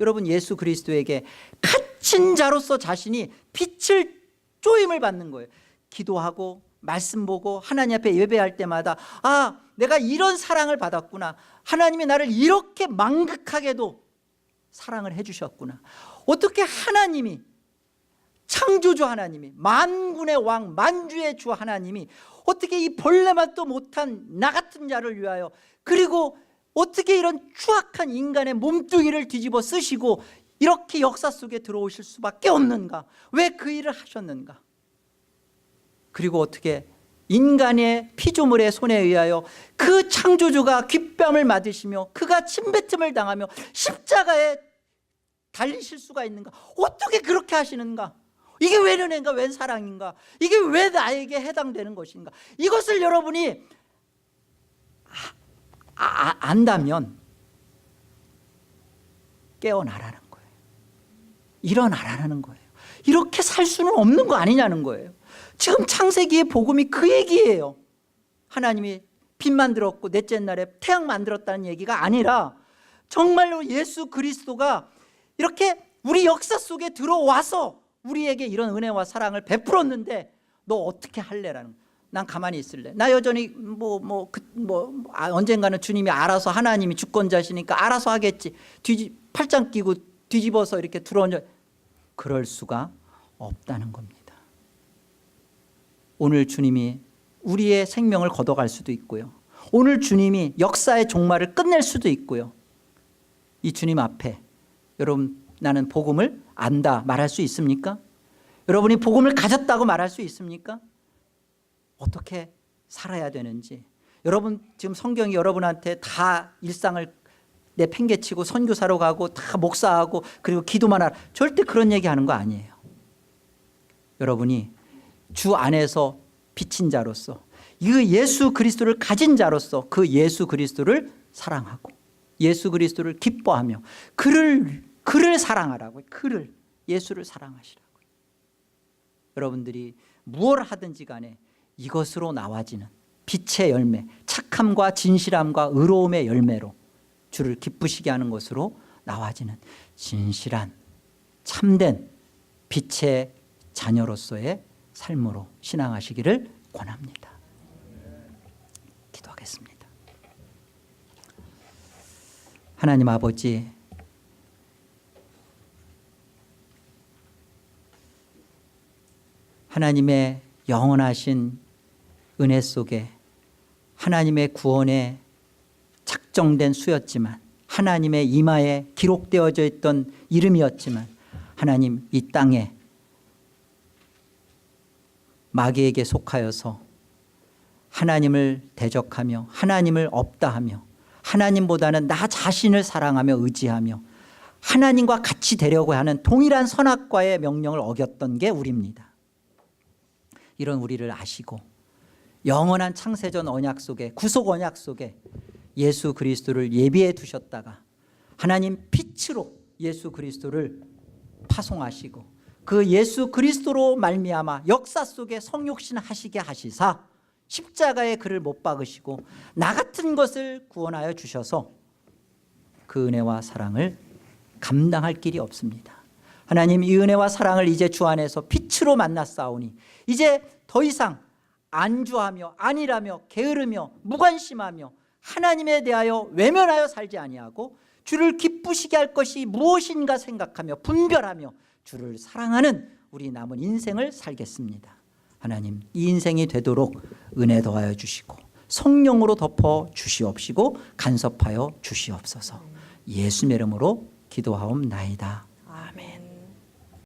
여러분, 예수 그리스도에게 갇힌 자로서 자신이 빛을 쪼임을 받는 거예요. 기도하고 말씀 보고 하나님 앞에 예배할 때마다 내가 이런 사랑을 받았구나, 하나님이 나를 이렇게 망극하게도 사랑을 해주셨구나, 어떻게 하나님이, 창조주 하나님이, 만군의 왕 만주의 주 하나님이 어떻게 이 벌레만도 못한 나 같은 자를 위하여, 그리고 어떻게 이런 추악한 인간의 몸뚱이를 뒤집어 쓰시고 이렇게 역사 속에 들어오실 수밖에 없는가, 왜 그 일을 하셨는가, 그리고 어떻게 인간의 피조물의 손에 의하여 그 창조주가 귓뺨을 맞으시며 그가 침뱉음을 당하며 십자가에 달리실 수가 있는가, 어떻게 그렇게 하시는가, 이게 웬 은혜인가, 웬 사랑인가, 이게 왜 나에게 해당되는 것인가, 이것을 여러분이 안다면 깨어나라는 거예요. 일어나라는 거예요. 이렇게 살 수는 없는 거 아니냐는 거예요. 지금 창세기의 복음이 그 얘기예요. 하나님이 빛 만들었고 넷째 날에 태양 만들었다는 얘기가 아니라 정말로 예수 그리스도가 이렇게 우리 역사 속에 들어와서 우리에게 이런 은혜와 사랑을 베풀었는데 너 어떻게 할래라는 거예요. 난 가만히 있을래. 나 여전히 언젠가는 주님이 알아서, 하나님이 주권자시니까 알아서 하겠지. 팔짱 끼고 뒤집어서 이렇게 들어앉아. 그럴 수가 없다는 겁니다. 오늘 주님이 우리의 생명을 걷어갈 수도 있고요, 오늘 주님이 역사의 종말을 끝낼 수도 있고요. 이 주님 앞에 여러분, 나는 복음을 안다 말할 수 있습니까? 여러분이 복음을 가졌다고 말할 수 있습니까? 어떻게 살아야 되는지, 여러분 지금 성경이 여러분한테 다 일상을 내팽개치고 선교사로 가고 다 목사하고 그리고 기도만 하라, 절대 그런 얘기하는 거 아니에요. 여러분이 주 안에서 비친 자로서, 이 예수 그리스도를 가진 자로서 그 예수 그리스도를 사랑하고 예수 그리스도를 기뻐하며 그를 사랑하라고요. 예수를 사랑하시라고요. 여러분들이 무엇을 하든지 간에 이것으로 나와지는 빛의 열매, 착함과 진실함과 의로움의 열매로 주를 기쁘시게 하는 것으로 나와지는 진실한 참된 빛의 자녀로서의 삶으로 신앙하시기를 권합니다. 기도하겠습니다. 하나님 아버지, 하나님의 영원하신 은혜 속에 하나님의 구원에 작정된 수였지만, 하나님의 이마에 기록되어져 있던 이름이었지만, 하나님 이 땅에 마귀에게 속하여서 하나님을 대적하며 하나님을 없다하며 하나님보다는 나 자신을 사랑하며 의지하며 하나님과 같이 되려고 하는 동일한 선악과의 명령을 어겼던 게 우리입니다. 이런 우리를 아시고 영원한 창세전 언약 속에, 구속 언약 속에 예수 그리스도를 예비해 두셨다가 하나님 빛으로 예수 그리스도를 파송하시고 그 예수 그리스도로 말미암아 역사 속에 성육신 하시게 하시사 십자가에 그를 못 박으시고 나 같은 것을 구원하여 주셔서 그 은혜와 사랑을 감당할 길이 없습니다. 하나님, 이 은혜와 사랑을 이제 주 안에서 빛으로 만났사오니 이제 더 이상 안주하며 안일하며 게으르며 무관심하며 하나님에 대하여 외면하여 살지 아니하고 주를 기쁘시게 할 것이 무엇인가 생각하며 분별하며 주를 사랑하는 우리 남은 인생을 살겠습니다. 하나님, 이 인생이 되도록 은혜 더하여 주시고 성령으로 덮어 주시옵시고 간섭하여 주시옵소서. 예수의 이름으로 기도하옵나이다.